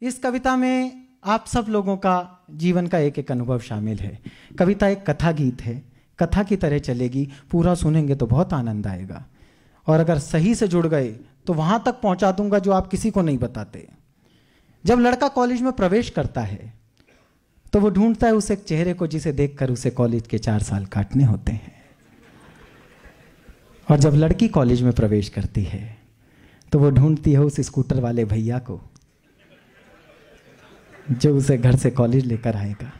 इस कविता में आप सब लोगों का जीवन का एक एक अनुभव शामिल है। कविता एक कथा गीत है, कथा की तरह चलेगी, पूरा सुनेंगे तो बहुत आनंद आएगा और अगर सही से जुड़ गए तो वहाँ तक पहुँचा दूंगा जो आप किसी को नहीं बताते। जब लड़का कॉलेज में प्रवेश करता है तो वो ढूंढता है उस एक चेहरे को जिसे देखकर उसे कॉलेज के 4 साल काटने होते हैं। और जब लड़की कॉलेज में प्रवेश करती है तो वो ढूंढती है उस स्कूटर वाले भैया को जो उसे घर से कॉलेज लेकर आएगा।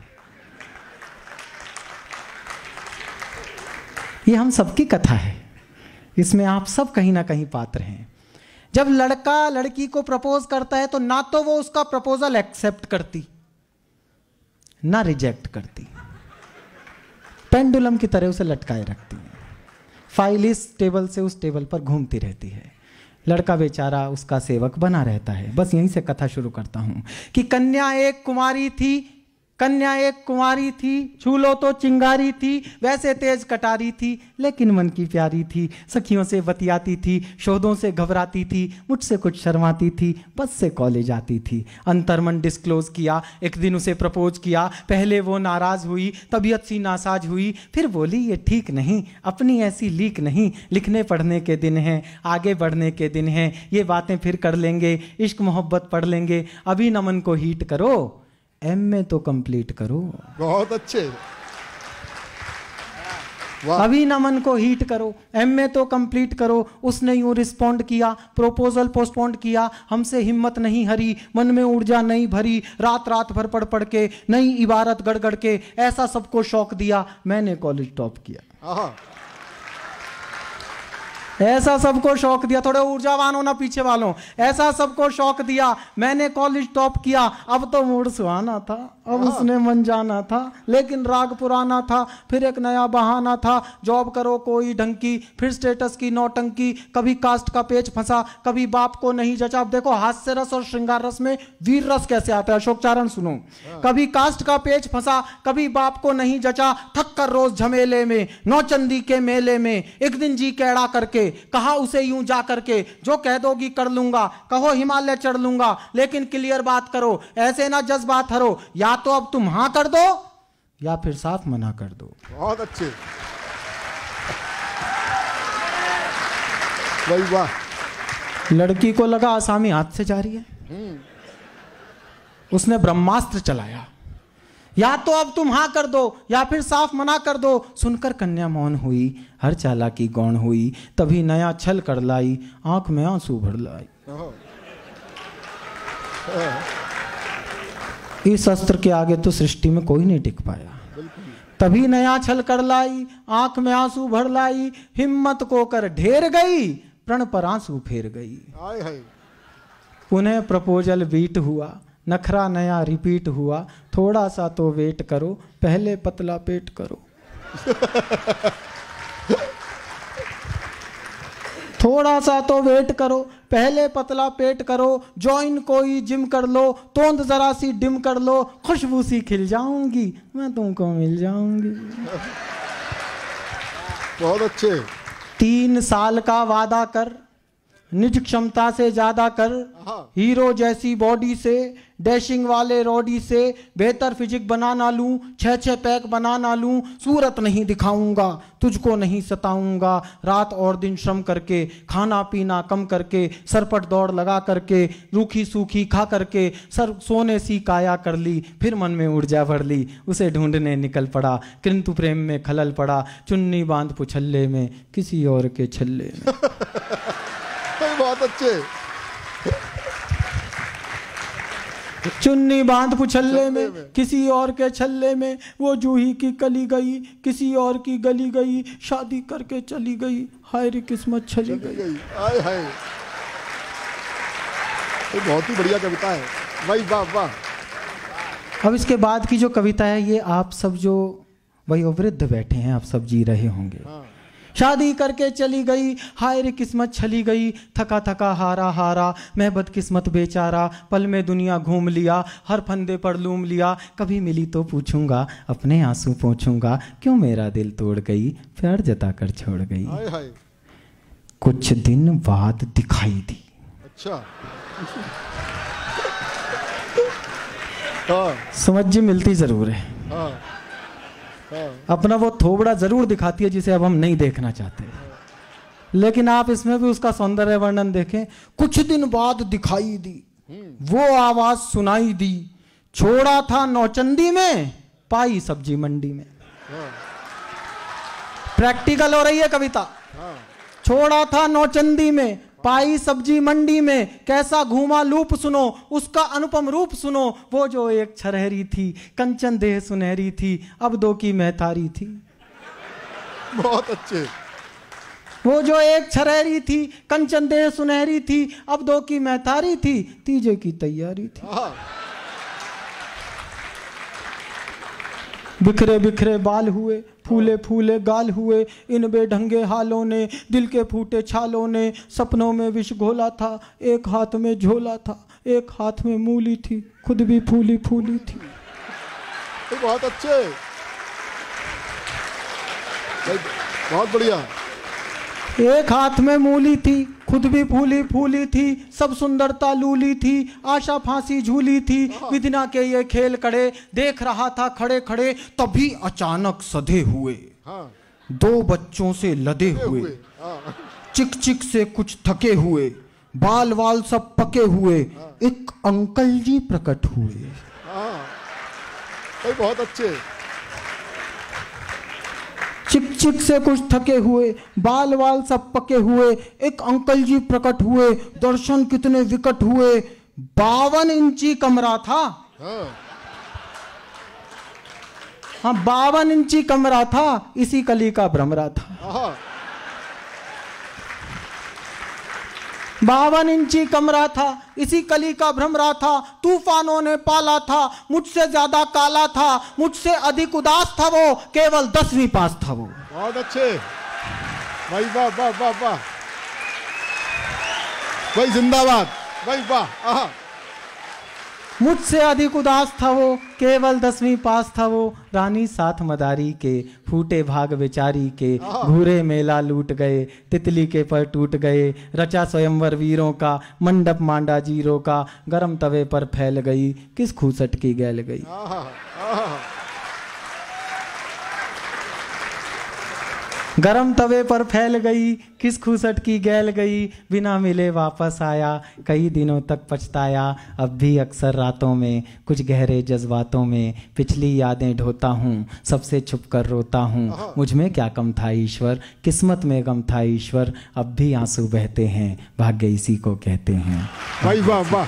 ये हम सबकी कथा है, इसमें आप सब कहीं ना कहीं पात्र हैं। जब लड़का लड़की को प्रपोज करता है तो ना तो वो उसका प्रपोजल एक्सेप्ट करती ना रिजेक्ट करती, पेंडुलम की तरह उसे लटकाए रखती है। फाइल इस टेबल से उस टेबल पर घूमती रहती है। लड़का बेचारा उसका सेवक बना रहता है। बस यहीं से कथा शुरू करता हूं कि कन्या एक कुंवारी थी, छू लो तो चिंगारी थी, वैसे तेज कटारी थी लेकिन मन की प्यारी थी। सखियों से बतियाती थी, शोधों से घबराती थी, मुझसे कुछ शर्माती थी, बस से कॉलेज आती थी। अंतर्मन डिस्क्लोज किया, एक दिन उसे प्रपोज किया। पहले वो नाराज हुई, तबीयत सी नासाज हुई, फिर बोली ये ठीक नहीं, अपनी ऐसी लीक नहीं, लिखने पढ़ने के दिन हैं, आगे बढ़ने के दिन हैं, ये बातें फिर कर लेंगे, इश्क मोहब्बत पढ़ लेंगे, अभी न मन को हीट करो, एमए तो कंप्लीट करो। बहुत अच्छे। अभी ना मन को हीट करो, एमए तो कंप्लीट करो। उसने यूं रिस्पॉन्ड किया, प्रपोजल पोस्टपोन किया, हमसे हिम्मत नहीं हरी, मन में ऊर्जा नहीं भरी, रात रात भर पढ़ पढ़ के, नई इबारत गढ़ गढ़ के, ऐसा सबको शौक दिया, मैंने कॉलेज टॉप किया। ऐसा सबको शौक दिया, थोड़े ऊर्जावान हो ना पीछे वालों, ऐसा सबको शौक दिया, मैंने कॉलेज टॉप किया। अब तो मूड सुहाना था, अब उसने मन जाना था, लेकिन राग पुराना था, फिर एक नया बहाना था, जॉब करो कोई ढंग की, फिर स्टेटस की नौटंकी, कभी कास्ट का पेच फंसा, कभी बाप को नहीं जचा। अब देखो हास्य रस और श्रृंगार रस में वीर रस कैसे आता है, अशोक चारण सुनो। कभी कास्ट का पेच फंसा, कभी बाप को नहीं जचा, थक कर रोज झमेले में, नौचंदी के मेले में, एक दिन जी कैड़ा करके कहा उसे यूं जा करके, जो कह दोगी कर लूंगा, कहो हिमालय चढ़ लूंगा, लेकिन क्लियर बात करो, ऐसे ना जज्बात हरो, या तो अब तुम हां कर दो या फिर साफ मना कर दो। बहुत अच्छे, वही वाह। लड़की को लगा आसामी हाथ से जा रही है, उसने ब्रह्मास्त्र चलाया, या तो अब तुम हाँ कर दो या फिर साफ मना कर दो। सुनकर कन्या मौन हुई, हर चालाकी गौण हुई, तभी नया छल कर लाई, आंख में आंसू भर लाई। इस अस्त्र के आगे तो सृष्टि में कोई नहीं टिक पाया। तभी नया छल कर लाई, आंख में आंसू भर लाई, हिम्मत को कर ढेर गई, प्रण पर आंसू फेर गई। पुनः प्रपोजल बीट हुआ, नखरा नया रिपीट हुआ, थोड़ा सा तो वेट करो, पहले पतला पेट करो। थोड़ा सा तो वेट करो, पहले पतला पेट करो, जॉइन कोई जिम कर लो, तोंद जरा सी डिम कर लो, खुशबू सी खिल जाऊंगी, मैं तुमको मिल जाऊंगी। बहुत अच्छे। 3 साल का वादा कर, निज क्षमता से ज्यादा कर, हीरो जैसी बॉडी से, डैशिंग वाले रॉडी से, बेहतर फिजिक बना ना लूं, 6 पैक बना ना लूं, सूरत नहीं दिखाऊंगा, तुझको नहीं सताऊंगा, रात और दिन श्रम करके, खाना पीना कम करके, सरपट दौड़ लगा करके, रूखी सूखी खा करके, सर सोने सी काया कर ली, फिर मन में ऊर्जा भर ली, उसे ढूंढने निकल पड़ा, किंतु प्रेम में खलल पड़ा, चुन्नी बांध पुछल्ले में, किसी और के छल्ले में। बहुत अच्छे। चुन्नी बांध पुछल्ले में, किसी और के छल्ले में, वो जूही की कली गई, किसी और की गली गई, शादी करके चली गई, हाय रे किस्मत छली गई। हाय हाय, ये बहुत ही बढ़िया कविता है, भाई वाह वाह। अब इसके बाद की जो कविता है ये आप सब जो वही वृद्ध बैठे हैं आप सब जी रहे होंगे। शादी करके चली गई, हाय रे किस्मत छली गई, थका थका हारा हारा, मैं बदकिस्मत बेचारा, पल में दुनिया घूम लिया, हर फंदे पर लूम लिया, कभी मिली तो पूछूंगा, अपने आंसू पोंछूंगा, क्यों मेरा दिल तोड़ गई, प्यार जता कर छोड़ गई। हाय हाय। कुछ दिन बाद दिखाई दी। अच्छा। हाँ समझ जी मिलती जरूर है, हाँ हाँ अपना वो थोबड़ा जरूर दिखाती है जिसे अब हम नहीं देखना चाहते, लेकिन आप इसमें भी उसका सौंदर्य वर्णन देखें। कुछ दिन बाद दिखाई दी वो आवाज सुनाई दी, छोड़ा था नौचंदी में पाई सब्जी मंडी में। प्रैक्टिकल हो रही है कविता। छोड़ा था नौचंदी में पाई सब्जी मंडी में, कैसा घूमा लूप सुनो उसका अनुपम रूप सुनो, वो जो एक छरहरी थी कंचन देह सुनहरी थी, अब दो की महतारी थी। बहुत अच्छे। वो जो एक छरहरी थी कंचन देह सुनहरी थी, अब दो की महतारी थी, तीजे की तैयारी थी। हाँ बिखरे बिखरे बाल हुए फूले फूले गाल हुए, इन बेढंगे हालों ने दिल के फूटे छालों ने, सपनों में विष घोला था एक हाथ में झोला था, एक हाथ में मूली थी खुद भी फूली फूली थी। बहुत अच्छे, बहुत बढ़िया। एक हाथ में मूली थी खुद भी फूली फूली थी, सब सुंदरता लूली थी आशा फांसी झूली थी, विधिना के ये खेल कड़े देख रहा था खड़े खड़े, तभी अचानक सधे हुए हाँ दो बच्चों से लदे हुए, चिक चिक से कुछ थके हुए, बाल वाल सब पके हुए, एक अंकल जी प्रकट हुए। हाँ बहुत अच्छे। चिक चिक से कुछ थके हुए बाल वाल सब पके हुए, एक अंकल जी प्रकट हुए, दर्शन कितने विकट हुए, 52 इंची कमरा था। हाँ 52 इंची कमरा था, इसी कली का भ्रमरा था। 52 इंची कमरा था इसी कली का भ्रमरा था, तूफानों ने पाला था मुझसे ज्यादा काला था, मुझसे अधिक उदास था वो, केवल 10वीं पास था वो। बहुत अच्छे भाई, वाह वाह वाह वाह भाई, जिंदाबाद भाई, वाह। मुझसे अधिक उदास था वो, केवल 10वीं पास था वो, रानी साथ मदारी के फूटे भाग बेचारी के, घूरे मेला लूट गए तितली के पर टूट गए, रचा स्वयंवर वीरों का मंडप मांडा जीरो का, गरम तवे पर फैल गई किस खूसट की गैल गई। गरम तवे पर फैल गई किस खूसट की गैल गई, बिना मिले वापस आया कई दिनों तक पछताया, अब भी अक्सर रातों में कुछ गहरे जज्बातों में, पिछली यादें ढोता हूँ सबसे छुप कर रोता हूँ, मुझ में क्या कम था ईश्वर किस्मत में गम था ईश्वर, अब भी आंसू बहते हैं भाग्य इसी को कहते हैं। भाई वाह वाह,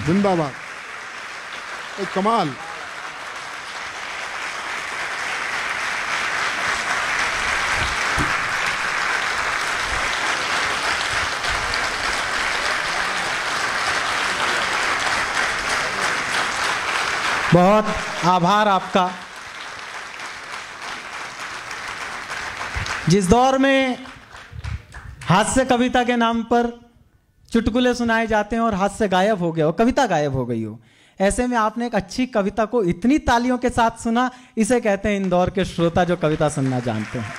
जिंदाबाद, कमाल। बहुत आभार आपका। जिस दौर में हास्य कविता के नाम पर चुटकुले सुनाए जाते हैं और हास्य गायब हो गया हो, कविता गायब हो गई हो, ऐसे में आपने एक अच्छी कविता को इतनी तालियों के साथ सुना, इसे कहते हैं इंदौर के श्रोता जो कविता सुनना जानते हैं।